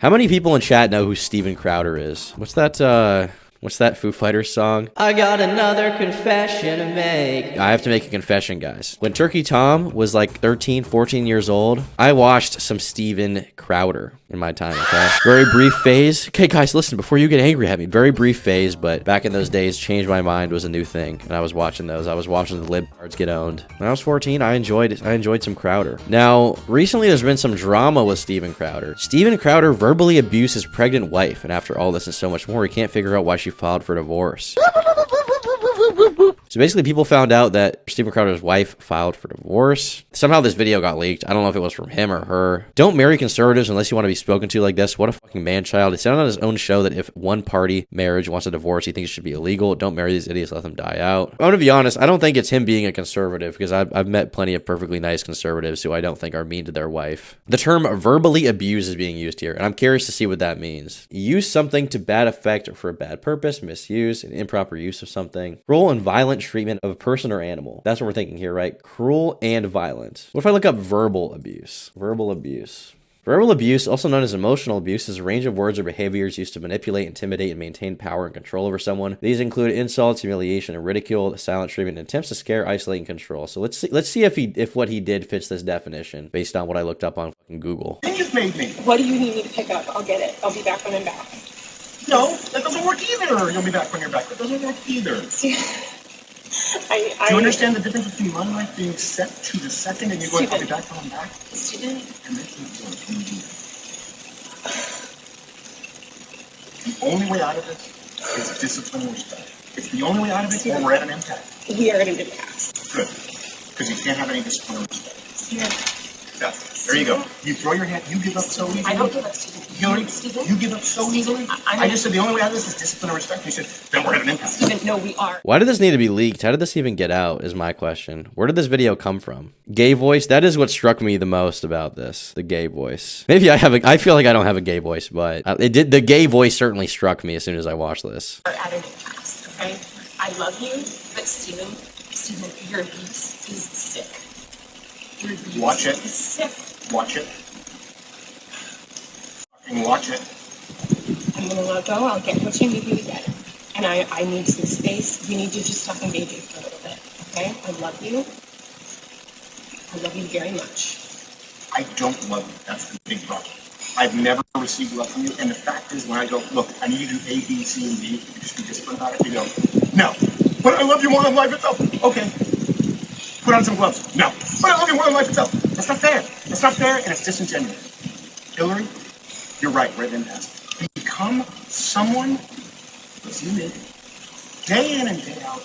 How many people in chat know who Steven Crowder is? What's that Foo Fighters song? I got another confession to make. I have to make a confession, guys. When Turkey Tom was like 13, 14 years old, I watched some Steven Crowder in my time, okay? Very brief phase. Okay, guys, listen, before you get angry at me, very brief phase, but back in those days, Change My Mind was a new thing, and I was watching those. I was watching the libtards get owned. When I was 14, I enjoyed some Crowder. Now, recently there's been some drama with Steven Crowder. Steven Crowder verbally abused his pregnant wife, and after all this and so much more, he can't figure out why she filed for divorce. So basically, people found out that Steven Crowder's wife filed for divorce. Somehow this video got leaked. I don't know if it was from him or her. Don't marry conservatives unless you want to be spoken to like this. What a fucking man-child. He said on his own show that if one-party marriage wants a divorce, he thinks it should be illegal. Don't marry these idiots, let them die out. I'm going to be honest, I don't think it's him being a conservative, because I've met plenty of perfectly nice conservatives who I don't think are mean to their wife. The term verbally abuse is being used here, and I'm curious to see what that means. Use something to bad effect or for a bad purpose, misuse, and improper use of something. Cruel and violent treatment of a person or animal. That's what we're thinking here, right? Cruel and violent. What if I look up verbal abuse? Verbal abuse. Verbal abuse, also known as emotional abuse, is a range of words or behaviors used to manipulate, intimidate, and maintain power and control over someone. These include insults, humiliation, and ridicule, silent treatment, and attempts to scare, isolate, and control. So let's see if what he did fits this definition based on what I looked up on fucking Google. You've made me. What do you need me to pick up? I'll get it. I'll be back when I'm back. No, that doesn't work either. You'll be back when you're back. That doesn't work either. Do you understand the difference between my life being set to the second and you're going, I'll be back when I'm back? Steven. The only way out of this is discipline and respect. It's the only way out of it, or we're at an impasse. We are at an impasse. Good. Because you can't have any discipline and respect. Steven. Yeah, there you go. You throw your hand, you give up so easily. I don't give up, Steven. You give up so easily. I just said the only way out of this is discipline and respect. You said, then we're at an impasse. Steven, no, we are. Why did this need to be leaked? How did this even get out is my question. Where did this video come from? Gay voice? That is what struck me the most about this. The gay voice. Maybe I feel like I don't have a gay voice, but the gay voice certainly struck me as soon as I watched this. We're at an impasse, okay? I love you, but Steven, your abuse is sick. Your abuse Watch it. is sick. Watch it. Fucking watch it. I'm gonna let go. I'll get what you need me to get. And I need some space. You need to just stop engaging for a little bit, okay? I love you. I love you very much. I don't love you. That's the big problem. I've never received love from you. And the fact is, when I go, look, I need you to do A, B, C, and D, you just be disciplined about it, you go, no. But I love you more than life itself. Okay. Put on some gloves. No. But I love you more than life itself. That's not fair. That's not fair, and it's disingenuous. Hillary, you're right. We're at an impasse. Become someone, as you did, day in and day out,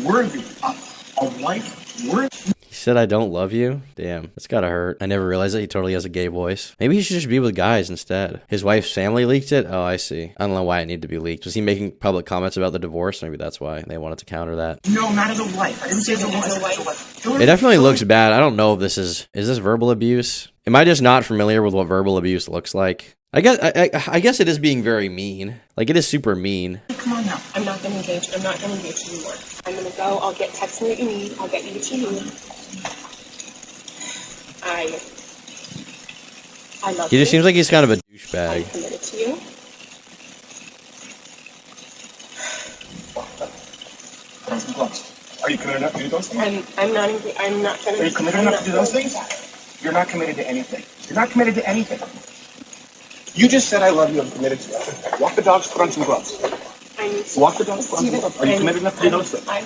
worthy of a life worthy. He said, I don't love you? Damn, that's gotta hurt. I never realized that he totally has a gay voice. Maybe he should just be with guys instead. His wife's family leaked it? Oh, I see. I don't know why it needed to be leaked. Was he making public comments about the divorce? Maybe that's why they wanted to counter that. No, not as a wife. I didn't say as a wife. It definitely looks bad. I don't know if this is this verbal abuse? Am I just not familiar with what verbal abuse looks like? I guess it is being very mean. Like, it is super mean. Come on now. I'm not gonna engage. I'm not gonna engage anymore. I'm gonna go. I'll text me what you need. I'll get you what you need. I love you. He just seems like he's kind of a I'm douchebag. committed to you. Put on some gloves. Are you committed enough to do those things? I'm not trying to. Are you committed enough to do those things? You're not committed to anything. You're not committed to anything. You just said I love you. I'm committed to you. Walk the dogs. Put on some gloves. I need to. Walk the dogs. Put on some gloves. Are you committed enough to do those things? Are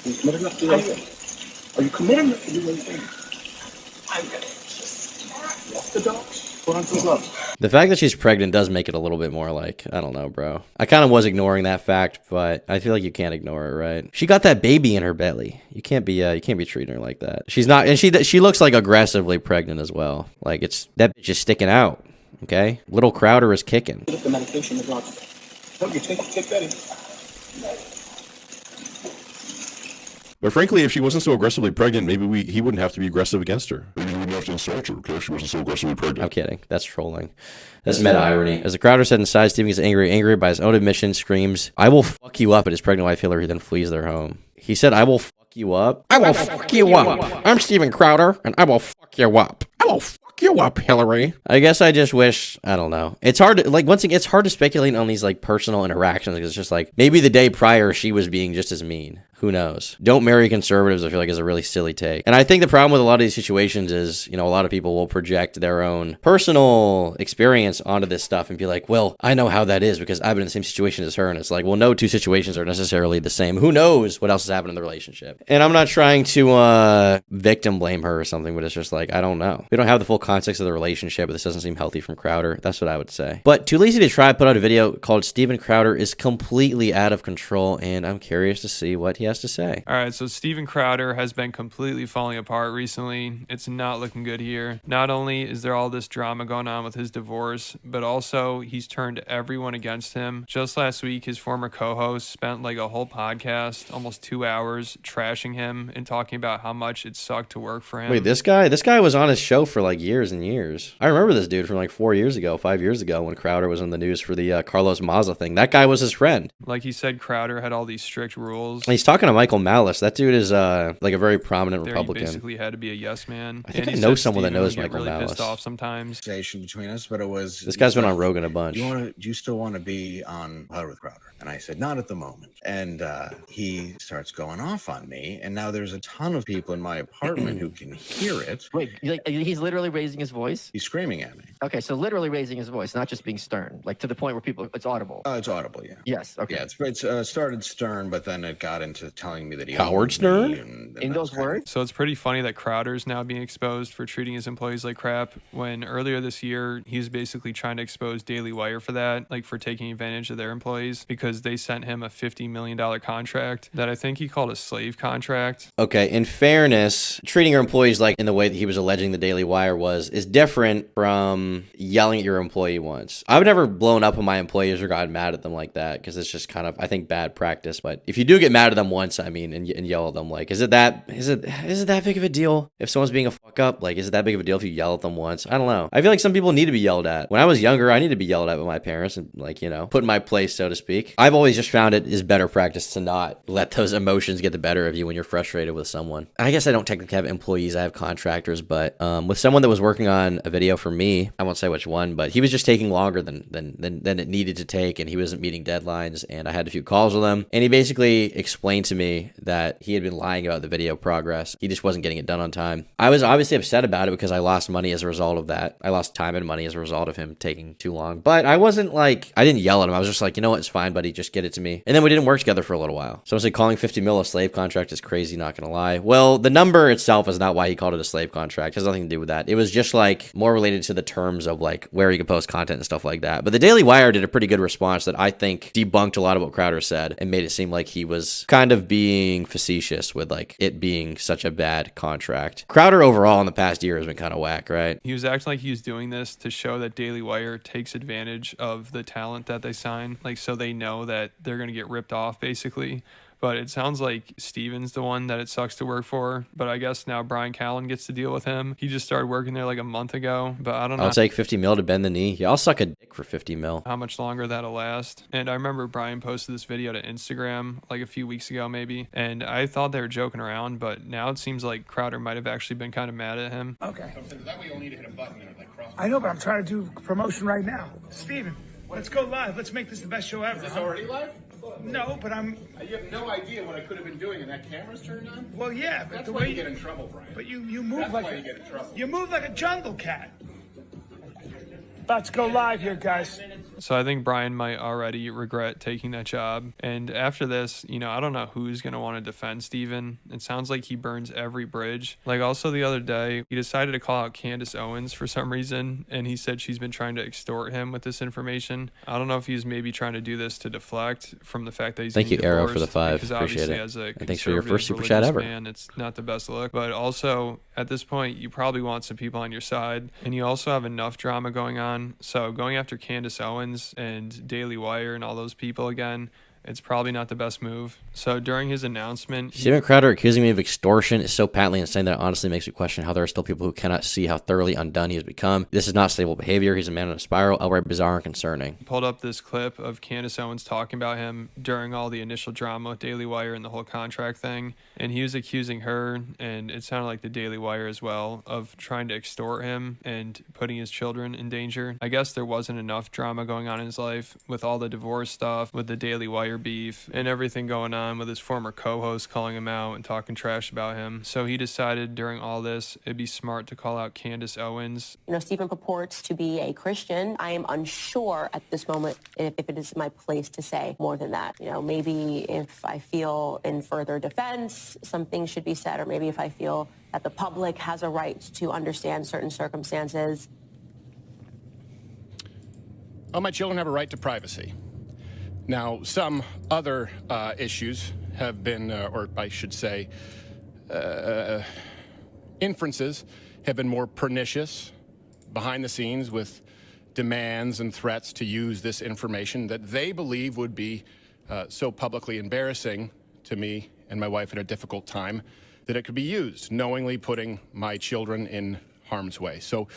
you committed enough to do those things? Are you committed enough to do those things? I'm gonna just walk the dogs. Put on some gloves. The fact that she's pregnant does make it a little bit more like, I don't know, bro. I kind of was ignoring that fact, but I feel like you can't ignore it, right? She got that baby in her belly. You can't be treating her like that. She's not, and she looks like aggressively pregnant as well. Like, that bitch is sticking out. Okay, little Crowder is kicking. Get the medication as well. Don't you take that in. But frankly, if she wasn't so aggressively pregnant, maybe he wouldn't have to be aggressive against her. Maybe he wouldn't have to insult her, okay, if she wasn't so aggressively pregnant. I'm kidding. That's trolling. That's meta-irony. As the Crowder said inside, Steven gets angry by his own admission, screams, I will fuck you up, at his pregnant wife Hillary then flees their home. He said, I will fuck you up. I will fuck you up. I'm Steven Crowder, and I will fuck you up. I will fuck Fuck you up, Hillary. I guess I just wish, I don't know. It's hard to, like, once again, it's hard to speculate on these, like, personal interactions, because it's just like, maybe the day prior she was being just as mean. Who knows? Don't marry conservatives, I feel like, is a really silly take. And I think the problem with a lot of these situations is, you know, a lot of people will project their own personal experience onto this stuff and be like, well, I know how that is because I've been in the same situation as her. And it's like, well, no two situations are necessarily the same. Who knows what else has happened in the relationship? And I'm not trying to victim blame her or something, but it's just like, I don't know. We don't have the full context of the relationship, but this doesn't seem healthy from Crowder. That's what I would say. But Too Lazy to Try put out a video called Steven Crowder is completely out of control, and I'm curious to see what he has to say. All right, so Steven Crowder has been completely falling apart recently. It's not looking good here. Not only is there all this drama going on with his divorce, but also he's turned everyone against him. Just last week, his former co-host spent like a whole podcast, almost 2 hours, trashing him and talking about how much it sucked to work for him. Wait, this guy was on his show for like years and years. I remember this dude from like 4 years ago, 5 years ago, when Crowder was in the news for the Carlos Maza thing. That guy was his friend. Like he said, Crowder had all these strict rules. And he's talking to Michael Malice. That dude is like a very prominent He Republican. basically had to be a yes man. I think And I he know said someone that Steven knows would get Michael really Malice. pissed off sometimes. Between us, but it was This guy's been on Rogan a bunch. Do you still want to be on Pod with Crowder? And I said, not at the moment. And he starts going off on me. And now there's a ton of people in my apartment who can hear it. Wait, he's literally raising his voice? He's screaming at me. Okay, so literally raising his voice, not just being stern, like to the point where people, it's audible. It's audible, yeah. Yes, okay. Yeah, it's started stern, but then it got into telling me that he Howard owned Stern? me and In that those kind of- words? So it's pretty funny that Crowder's now being exposed for treating his employees like crap, when earlier this year, he was basically trying to expose Daily Wire for that, like for taking advantage of their employees, because they sent him a $50 million contract that I think he called a slave contract. Okay, in fairness, treating your employees like in the way that he was alleging the Daily Wire is different from yelling at your employee once. I've never blown up on my employees or gotten mad at them like that, because it's just kind of, I think, bad practice. But if you do get mad at them once, I mean, and yell at them, like, is it that big of a deal if someone's being a fuck up? Like, is it that big of a deal if you yell at them once? I don't know. I feel like some people need to be yelled at. When I was younger, I needed to be yelled at by my parents and, like, you know, put in my place, so to speak. I've always just found it is better practice to not let those emotions get the better of you when you're frustrated with someone. I guess I don't technically have employees, I have contractors, but with someone that was working on a video for me, I won't say which one, but he was just taking longer than it needed to take, and he wasn't meeting deadlines, and I had a few calls with him, and he basically explained to me that he had been lying about the video progress. He just wasn't getting it done on time. I was obviously upset about it because I lost money as a result of that. I lost time and money as a result of him taking too long, but I wasn't like, I didn't yell at him. I was just like, you know what, it's fine, buddy, just get it to me. And then we didn't work together for a little while. So I was like, calling 50 mil a slave contract is crazy, not gonna lie. Well, the number itself is not why he called it a slave contract. It has nothing to do with that. It was just like more related to the terms of like where he could post content and stuff like that. But the Daily Wire did a pretty good response that I think debunked a lot of what Crowder said and made it seem like he was kind of being facetious with like it being such a bad contract. Crowder overall in the past year has been kind of whack, right? He was acting like he was doing this to show that Daily Wire takes advantage of the talent that they sign, like so they know that they're going to get ripped off basically. But it sounds like Steven's the one that it sucks to work for. But I guess now Brian Callen gets to deal with him. He just started working there like a month ago. But I don't know I'll take 50 mil to bend the knee. Yeah, I'll suck a dick for 50 mil. how much longer that'll last. And I remember Brian posted this video to Instagram like a few weeks ago maybe. And I thought they were joking around. But now it seems like Crowder might have actually been kind of mad at him. Okay. That way you'll need to hit a button and like cross. I know, but I'm trying to do promotion right now. Steven, let's go live. Let's make this the best show ever. It's already live? No, but I'm. You have no idea what I could have been doing, and that camera's turned on? Well, yeah, but That's the why way you get in trouble, Brian. But you move That's like why you get in trouble. you move like a jungle cat. About to go live here, guys. So I think Brian might already regret taking that job. And after this, you know, I don't know who's going to want to defend Steven. It sounds like he burns every bridge. Like also the other day, he decided to call out Candace Owens for some reason. And he said she's been trying to extort him with this information. I don't know if he's maybe trying to do this to deflect from the fact that he's Thank you, getting Arrow, for the divorced, 5. because Appreciate obviously it. as a And thanks for your first super conservative chat religious ever. man, it's not the best look. But also at this point, you probably want some people on your side. And you also have enough drama going on. So going after Candace Owens and Daily Wire and all those people again, it's probably not the best move. So during his announcement, Steven Crowder accusing me of extortion is so patently insane that it honestly makes me question how there are still people who cannot see how thoroughly undone he has become. This is not stable behavior. He's a man on a spiral, outright bizarre and concerning. pulled up this clip of Candace Owens talking about him during all the initial drama with Daily Wire and the whole contract thing. And he was accusing her, and it sounded like the Daily Wire as well, of trying to extort him and putting his children in danger. I guess there wasn't enough drama going on in his life with all the divorce stuff, with the Daily Wire beef, and everything going on with his former co-host calling him out and talking trash about him. So he decided during all this, it'd be smart to call out Candace Owens. Stephen purports to be a Christian. I am unsure at this moment if it is my place to say more than that. Maybe if I feel in further defense, some things should be said, or maybe if I feel that the public has a right to understand certain circumstances. Oh, my children have a right to privacy. Now, some other issues have been, or I should say, inferences have been more pernicious behind the scenes with demands and threats to use this information that they believe would be so publicly embarrassing to me and my wife at a difficult time that it could be used, knowingly putting my children in harm's way. So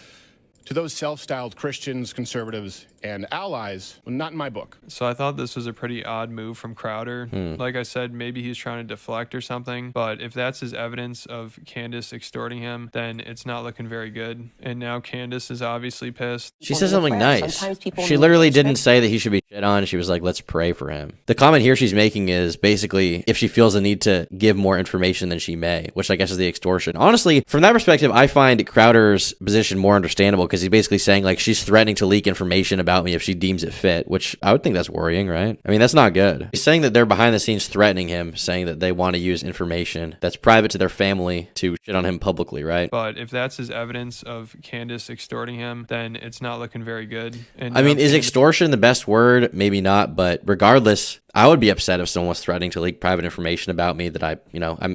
to those self-styled Christians, conservatives, and allies, not in my book. So I thought this was a pretty odd move from Crowder. Like I said, maybe he's trying to deflect or something, but if that's his evidence of Candace extorting him, then it's not looking very good. And now Candace is obviously pissed. She said something nice. She literally didn't say that he should be shit on. She was like, let's pray for him. The comment here she's making is basically if she feels the need to give more information than she may, which I guess is the extortion. Honestly, from that perspective, I find Crowder's position more understandable because he's basically saying like she's threatening to leak information about me if she deems it fit, which I would think that's worrying, right? I mean, that's not good. He's saying that they're behind the scenes threatening him, saying that they want to use information that's private to their family to shit on him publicly, right? But if that's his evidence of Candace extorting him, then it's not looking very good. And I mean, is extortion the best word? Maybe not, but regardless, I would be upset if someone was threatening to leak private information about me that I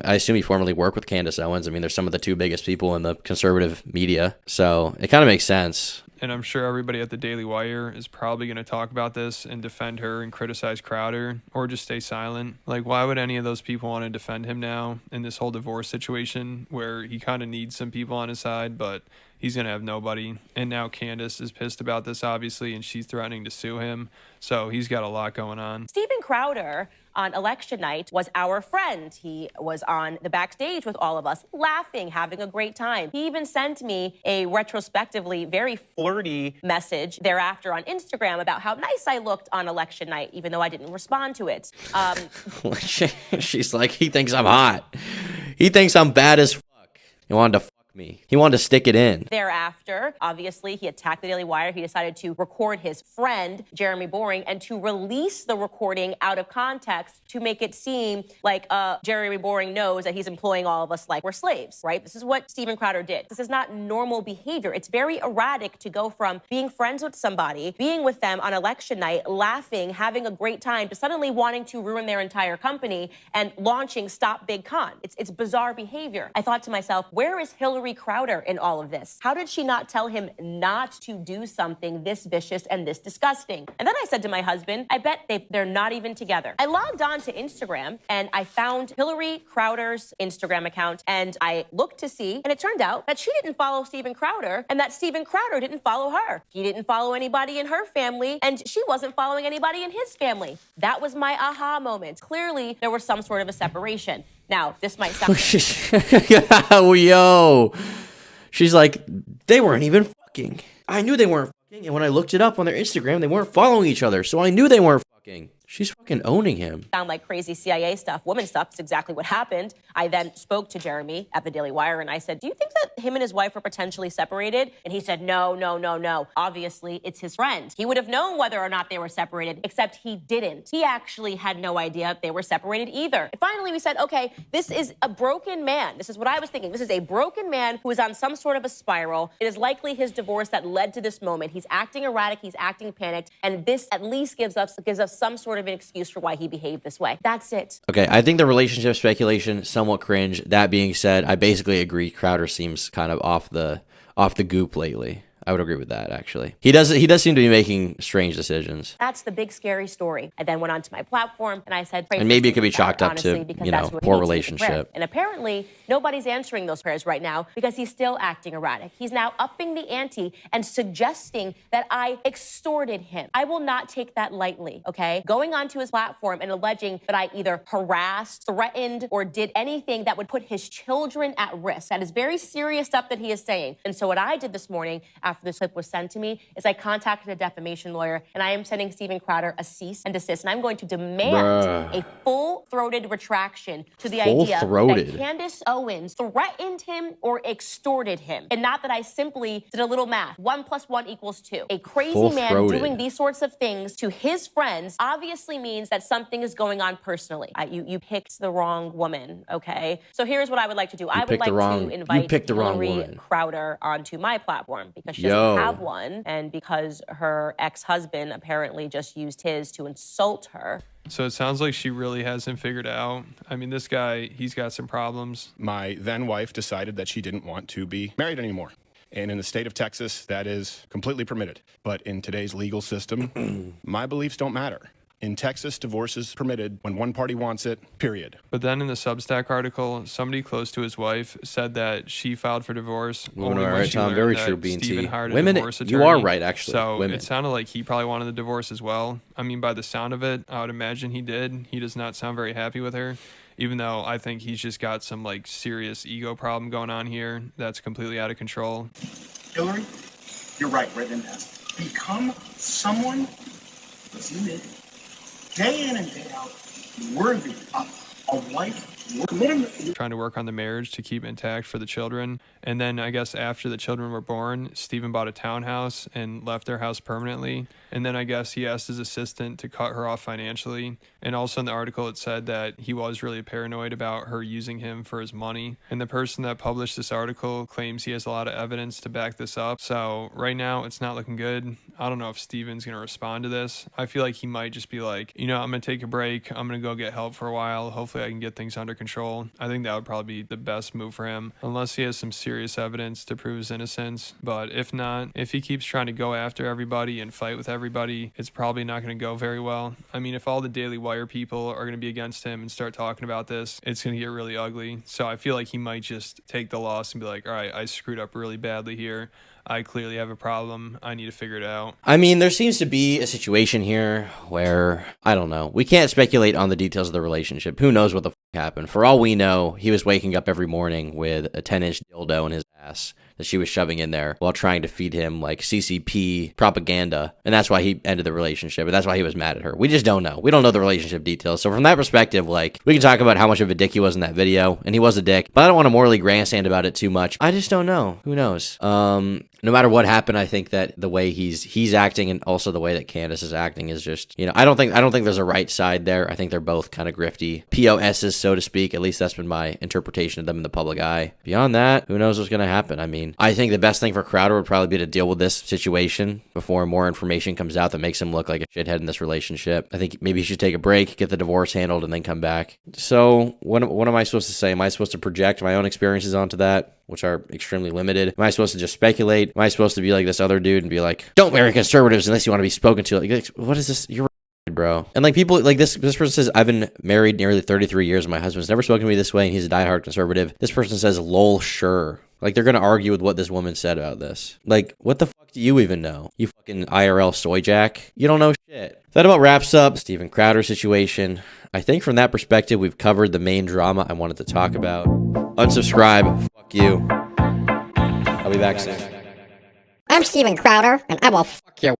assume you formerly work with Candace Owens. I mean, they're some of the two biggest people in the conservative media. So it kind of makes sense. And I'm sure everybody at the Daily Wire is probably going to talk about this and defend her and criticize Crowder or just stay silent. Like, why would any of those people want to defend him now in this whole divorce situation where he kind of needs some people on his side, but he's going to have nobody? And now Candace is pissed about this, obviously, and she's threatening to sue him. So he's got a lot going on. Steven Crowder on election night was our friend. He was on the backstage with all of us, laughing, having a great time. He even sent me a retrospectively very flirty message thereafter on Instagram about how nice I looked on election night, even though I didn't respond to it. She's like, he thinks I'm hot. He thinks I'm bad as fuck. He wanted to fuck me. He wanted to stick it in. Thereafter, obviously, he attacked the Daily Wire. He decided to record his friend, Jeremy Boring, and to release the recording out of context to make it seem like Jeremy Boring knows that he's employing all of us like we're slaves, right? This is what Steven Crowder did. This is not normal behavior. It's very erratic to go from being friends with somebody, being with them on election night, laughing, having a great time, to suddenly wanting to ruin their entire company and launching Stop Big Con. It's bizarre behavior. I thought to myself, where is Hillary Crowder in all of this? How did she not tell him not to do something this vicious and this disgusting? And then I said to my husband, I bet they're not even together. I logged on to Instagram and I found Hillary Crowder's Instagram account and I looked to see, and it turned out that she didn't follow Steven Crowder and that Steven Crowder didn't follow her. He didn't follow anybody in her family and she wasn't following anybody in his family. That was my aha moment. Clearly, there was some sort of a separation. Now, this might sound... Yo. She's like, they weren't even fucking. I knew they weren't fucking, and when I looked it up on their Instagram, they weren't following each other, so I knew they weren't fucking. She's fucking owning him. Sound like crazy CIA stuff, woman stuff. It's exactly what happened. I then spoke to Jeremy at the Daily Wire and I said, do you think that him and his wife were potentially separated? And he said, no. Obviously, it's his friend. He would have known whether or not they were separated, except he didn't. He actually had no idea they were separated either. And finally, we said, okay, this is a broken man. This is what I was thinking. This is a broken man who is on some sort of a spiral. It is likely his divorce that led to this moment. He's acting erratic. He's acting panicked. And this at least gives us some sort of an excuse for why he behaved this way. That's it. Okay, I think the relationship speculation somewhat cringe. That being said, I basically agree. Crowder seems kind of off the goop lately. I would agree with that, actually. He does seem to be making strange decisions. That's the big scary story. I then went onto my platform and I said, pray And for maybe it could be Stephen chalked Crowder, up to, honestly, because you that's know, what poor he needs to pray. relationship. And apparently, nobody's answering those prayers right now because he's still acting erratic. He's now upping the ante and suggesting that I extorted him. I will not take that lightly, okay? Going onto his platform and alleging that I either harassed, threatened, or did anything that would put his children at risk. That is very serious stuff that he is saying. And so what I did this morning after this clip was sent to me is I contacted a defamation lawyer, and I am sending Stephen Crowder a cease and desist, and I'm going to demand a full-throated retraction to the idea that Candace Owens threatened him or extorted him, and not that I simply did a little math. 1 + 1 = 2. A crazy man doing these sorts of things to his friends obviously means that something is going on personally. You picked the wrong woman, okay? So here's what I would like to do. I would like to invite Hillary Crowder onto my platform because she doesn't have one, and because her ex-husband apparently just used his to insult her. So it sounds like she really hasn't figured out. I mean, this guy, he's got some problems. My then wife decided that she didn't want to be married anymore. And in the state of Texas, that is completely permitted. But in today's legal system, my beliefs don't matter. In Texas, divorce is permitted when one party wants it, period. But then in the Substack article, somebody close to his wife said that she filed for divorce only when she learned very that true, BNT. Stephen hired a Women, divorce attorney. you are right, actually. So Women. it sounded like he probably wanted the divorce as well. I mean, by the sound of it, I would imagine he did. He does not sound very happy with her, even though I think he's just got some like serious ego problem going on here that's completely out of control. Hillary, you're right in that. Become someone that's you did, day in and day out, worthy of a wife. Trying to work on the marriage to keep intact for the children. And then I guess after the children were born, Stephen bought a townhouse and left their house permanently. And then I guess he asked his assistant to cut her off financially. And also in the article, it said that he was really paranoid about her using him for his money. And the person that published this article claims he has a lot of evidence to back this up. So right now, it's not looking good. I don't know if Stephen's going to respond to this. I feel like he might just be like, you know, I'm going to take a break. I'm going to go get help for a while. Hopefully I can get things under control. I think that would probably be the best move for him, unless he has some serious evidence to prove his innocence. But if not, if he keeps trying to go after everybody and fight with everybody, it's probably not going to go very well. I mean, if all the Daily Wire people are going to be against him and start talking about this, it's going to get really ugly. So I feel like he might just take the loss and be like, all right, I screwed up really badly here. I clearly have a problem. I need to figure it out. I mean, there seems to be a situation here where, I don't know, we can't speculate on the details of the relationship. Who knows what the happened? For all we know, he was waking up every morning with a 10-inch dildo in his ass that she was shoving in there while trying to feed him like CCP propaganda. And that's why he ended the relationship. And that's why he was mad at her. We just don't know. We don't know the relationship details. So from that perspective, like, we can talk about how much of a dick he was in that video. And he was a dick. But I don't want to morally grandstand about it too much. I just don't know. Who knows? No matter what happened, I think that the way he's acting and also the way that Candace is acting is just, you know, I don't think there's a right side there. I think they're both kind of grifty POSs, so to speak. At least that's been my interpretation of them in the public eye. Beyond that, who knows what's going to happen? I mean, I think the best thing for Crowder would probably be to deal with this situation before more information comes out that makes him look like a shithead in this relationship. I think maybe he should take a break, get the divorce handled, and then come back. So what am I supposed to say? Am I supposed to project my own experiences onto that, which are extremely limited? Am I supposed to just speculate? Am I supposed to be like this other dude and be like, don't marry conservatives unless you want to be spoken to? Like, what is this? You're bro. And like people like this person says, I've been married nearly 33 years and my husband's never spoken to me this way and he's a diehard conservative. This person says, lol, sure. Like they're going to argue with what this woman said about this. Like, what the fuck do you even know? You fucking IRL soy jack. You don't know shit. That about wraps up Stephen Crowder situation. I think from that perspective, we've covered the main drama I wanted to talk about. Unsubscribe. Fuck you. I'll be back soon. I'm Stephen Crowder, and I will fuck you.